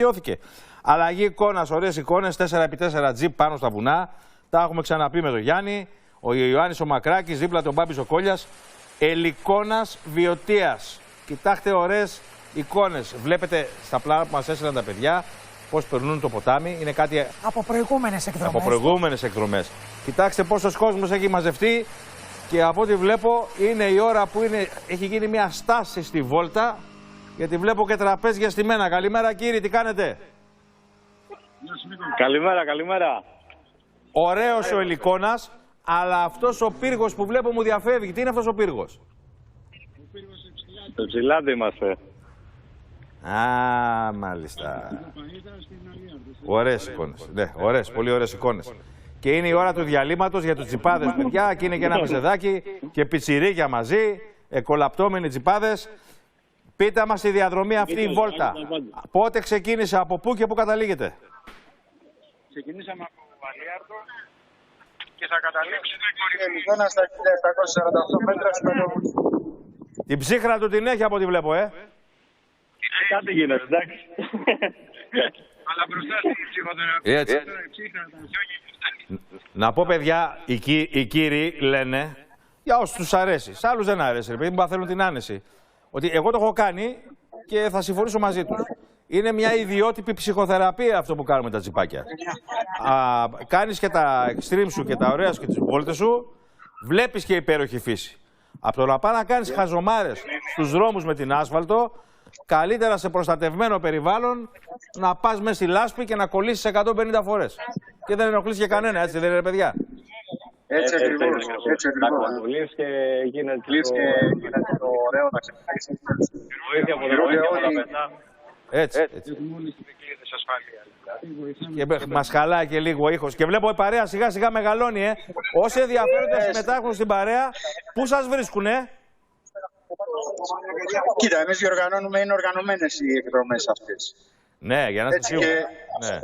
Μειώθηκε. Αλλαγή εικόνας, ωραίες εικόνες, 4x4 τζιπ πάνω στα βουνά. Τα έχουμε ξαναπεί με τον Γιάννη. Ο Ιωάννης ο Μακράκης, δίπλα τον Μπάμπης ο Κόλιας. Ελικόνας Βιωτίας. Κοιτάξτε ωραίες εικόνες. Βλέπετε στα πλάνα που μας έστειλαν τα παιδιά πώς περνούν το ποτάμι. Είναι κάτι από προηγούμενες εκδρομές. Από προηγούμενες εκδρομές. Κοιτάξτε πόσος κόσμος έχει μαζευτεί. Και από ό,τι βλέπω είναι η ώρα που έχει γίνει μια στάση στη βόλτα. Γιατί βλέπω και τραπέζια στημένα. Καλημέρα κύριοι, τι κάνετε? Καλημέρα, καλημέρα. Ωραίος ο Ελικόνας, αλλά αυτός ο πύργος που βλέπω μου διαφεύγει. Τι είναι αυτός ο πύργος? Στο Ψηλάντι είμαστε. Α, μάλιστα. Ωραίες εικόνες. Ναι, ωραίες, πολύ ωραίες εικόνες. Και είναι η ώρα του διαλύματος για τους τσιπάδες, παιδιά. Και είναι και ένα πεζεδάκι και πιτσιρίκια μαζί, κολαπτώμενοι τσιπάδες. Πείτε μας τη διαδρομή αυτή η βόλτα. Πότε ξεκίνησε, από πού και πού καταλήγετε? Ξεκινήσαμε από Βαλιάρδο και θα καταλήξουμε Ελικόνα στα 1748 μέτρα στο Πρωτοβουλίο. Την ψύχρα του την έχει από ό,τι βλέπω, Κάτι γίνεται, εντάξει. Αλλά μπροστά στην ψυχοθεραπεία. Έτσι. Να πω, παιδιά, οι κύριοι λένε, για όσους τους αρέσει, σε άλλους δεν άρεσε, επειδή μου θέλουν την άνεση, ότι εγώ το έχω κάνει και θα συμφωνήσω μαζί τους. Είναι μια ιδιότυπη ψυχοθεραπεία αυτό που κάνουμε τα τσιπάκια. Κάνεις και τα extreme σου και τα ωραία σου και τις βόλτες σου, βλέπεις και υπέροχη φύση. Από το να πας να κάνεις χαζομάρες στους δρόμους με την άσφαλτο, καλύτερα σε προστατευμένο περιβάλλον να πας μέσα στη λάσπη και να κολλήσεις 150 φορές. Και δεν ενοχλείς και κανένα, έτσι δεν είναι, παιδιά? Έτσι ακριβώς. Έτσι ακριβώς. Και γίνεται το ωραίο να ξεπεράσει. βοήθεια από τα μετά. Έτσι. Και μας χαλάει και λίγο ο ήχος. Και βλέπω η παρέα σιγά σιγά μεγαλώνει, Όσοι ενδιαφέρονται συμμετάχουν στην παρέα, πού σας βρίσκουνε? Κοίτα, εμείς διοργανώνουμε, είναι οργανωμένες οι εκδρομές αυτές. Ναι, για να είστε σίγουροι. Ναι.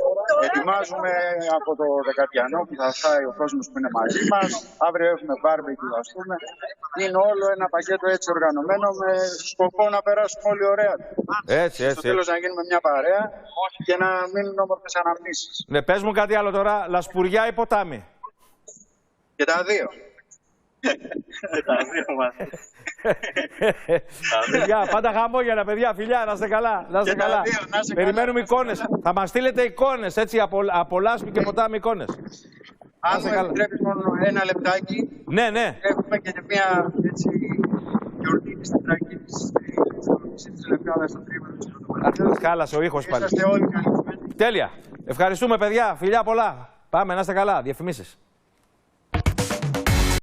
Ετοιμάζουμε από το Δεκατιανό που θα φάει ο κόσμος που είναι μαζί μας. Αύριο έχουμε barbecue, ας πούμε. Είναι όλο ένα πακέτο έτσι οργανωμένο με σκοπό να περάσουμε όλοι ωραία. Έτσι. Στο τέλος να γίνουμε μια παρέα και να μείνουν όμορφες αναμνήσεις. Ναι, πες μου κάτι άλλο τώρα. Λασπουριά ή ποτάμι? Και τα δύο. Παιδιά, πάντα χαμόγελα, παιδιά, φιλιά, να είστε καλά. Να είστε καλά. Περιμένουμε εικόνες. Θα μας στείλετε εικόνες, έτσι, από λάσπη και ποτάμι εικόνες. Αν μου επιτρέπεις μόνο ένα λεπτάκι. Ναι. Έχουμε και μια έτσι γιορτή στην Τράκη της Λευκάδας στο τρίμηνο της Πρωτοβουλίας. Χάλασε ο ήχος πάλι. Είσαστε όλοι καλεσμένοι. Τέλεια. Ευχαριστούμε, παιδιά. Φιλιά πολλά. Πάμε, να είστε καλά. Διαφημίσεις.